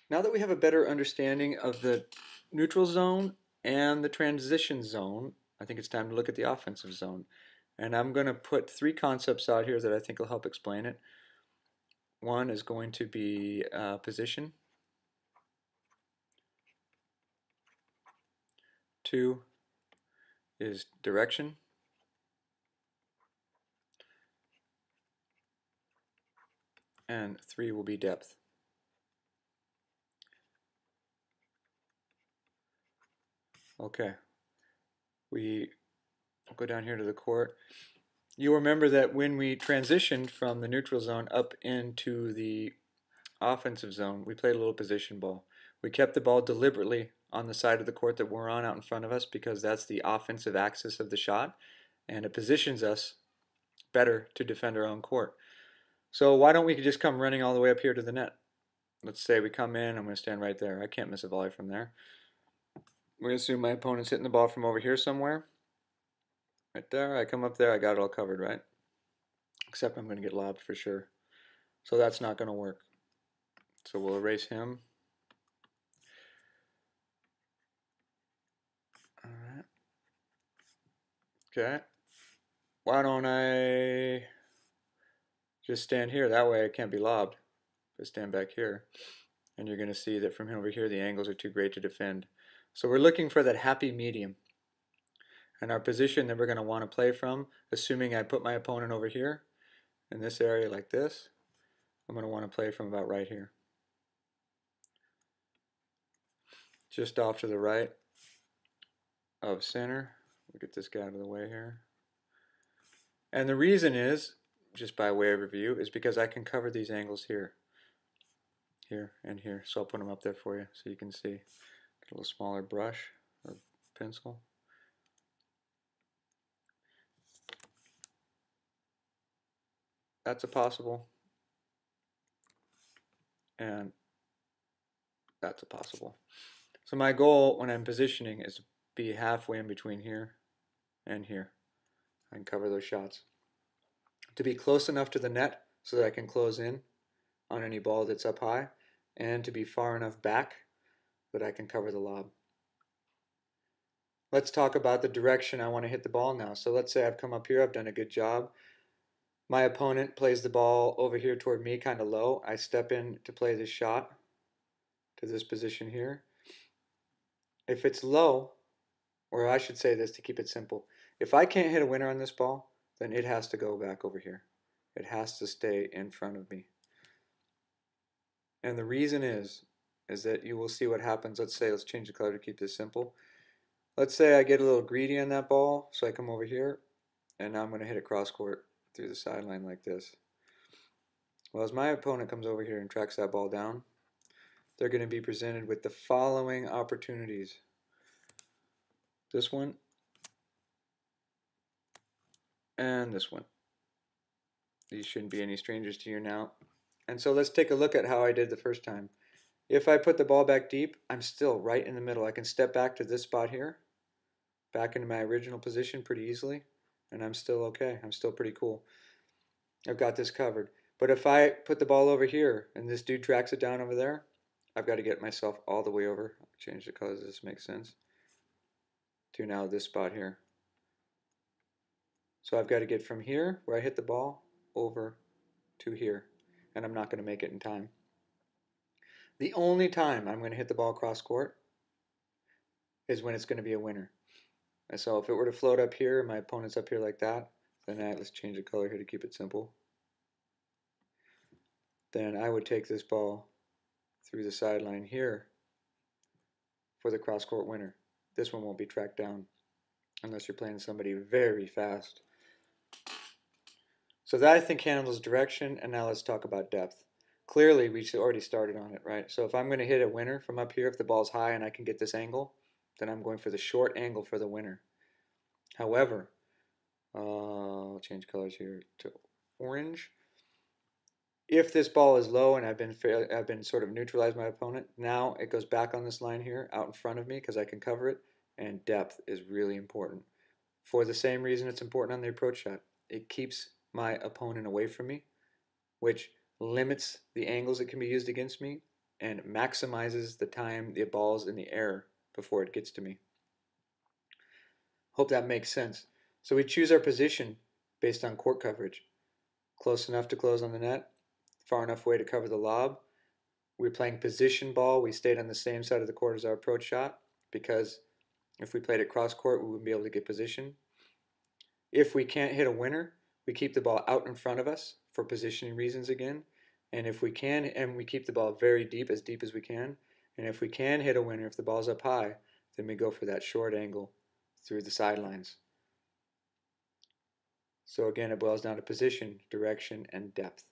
Now that we have a better understanding of the neutral zone and the transition zone, I think it's time to look at the offensive zone. And I'm going to put three concepts out here that I think will help explain it. One is going to be position. Two is direction. And three will be depth. Okay, we go down here to the court. You'll remember that when we transitioned from the neutral zone up into the offensive zone, we played a little position ball. We kept the ball deliberately on the side of the court that we're on out in front of us because that's the offensive axis of the shot, and it positions us better to defend our own court. So why don't we just come running all the way up here to the net? Let's say we come in, I'm going to stand right there. I can't miss a volley from there. We're going to assume my opponent's hitting the ball from over here somewhere. Right there, I come up there, I got it all covered, right? Except I'm going to get lobbed for sure. So that's not going to work. So we'll erase him. All right. Okay. Why don't I just stand here? That way I can't be lobbed. If I stand back here, and you're going to see that from over here the angles are too great to defend. So we're looking for that happy medium. And our position that we're going to want to play from, assuming I put my opponent over here in this area like this, I'm going to want to play from about right here. Just off to the right of center. We'll get this guy out of the way here. And the reason is, just by way of review, is because I can cover these angles here, here, and here. So I'll put them up there for you so you can see. Get a little smaller brush or pencil. That's a possible. And that's a possible. So my goal when I'm positioning is to be halfway in between here and here. I can cover those shots. To be close enough to the net so that I can close in on any ball that's up high, and to be far enough back that I can cover the lob. Let's talk about the direction I want to hit the ball now. So let's say I've come up here, I've done a good job. My opponent plays the ball over here toward me kind of low. I step in to play this shot to this position here. If it's low, or I should say this to keep it simple, if I can't hit a winner on this ball, then it has to go back over here. It has to stay in front of me. And the reason is that you will see what happens. Let's change the color to keep this simple. Let's say I get a little greedy on that ball, so I come over here, and now I'm going to hit it cross court through the sideline like this. Well, as my opponent comes over here and tracks that ball down, they're going to be presented with the following opportunities. This one, and this one. These shouldn't be any strangers to you now. And so let's take a look at how I did the first time. If I put the ball back deep, I'm still right in the middle. I can step back to this spot here, back into my original position pretty easily, and I'm still okay. I'm still pretty cool. I've got this covered. But if I put the ball over here and this dude tracks it down over there, I've got to get myself all the way over. I'll change the colors, this makes sense, to now this spot here. So I've got to get from here, where I hit the ball, over to here. And I'm not going to make it in time. The only time I'm going to hit the ball cross court is when it's going to be a winner. And so if it were to float up here, my opponent's up here like that, then let's change the color here to keep it simple. Then I would take this ball through the sideline here for the cross court winner. This one won't be tracked down unless you're playing somebody very fast. So that I think handles direction, and now let's talk about depth. Clearly, we already started on it, right? So if I'm going to hit a winner from up here, if the ball's high and I can get this angle, then I'm going for the short angle for the winner. However, I'll change colors here to orange. If this ball is low and I've been sort of neutralized my opponent, now it goes back on this line here out in front of me because I can cover it, and depth is really important. For the same reason it's important on the approach shot. It keeps my opponent away from me, which limits the angles that can be used against me, and maximizes the time the ball's in the air before it gets to me. Hope that makes sense. So we choose our position based on court coverage. Close enough to close on the net, far enough away to cover the lob. We're playing position ball. We stayed on the same side of the court as our approach shot because if we played it cross court, we wouldn't be able to get position. If we can't hit a winner, we keep the ball out in front of us for positioning reasons again. And if we can, and we keep the ball very deep as we can. And if we can hit a winner, if the ball's up high, then we go for that short angle through the sidelines. So again, it boils down to position, direction, and depth.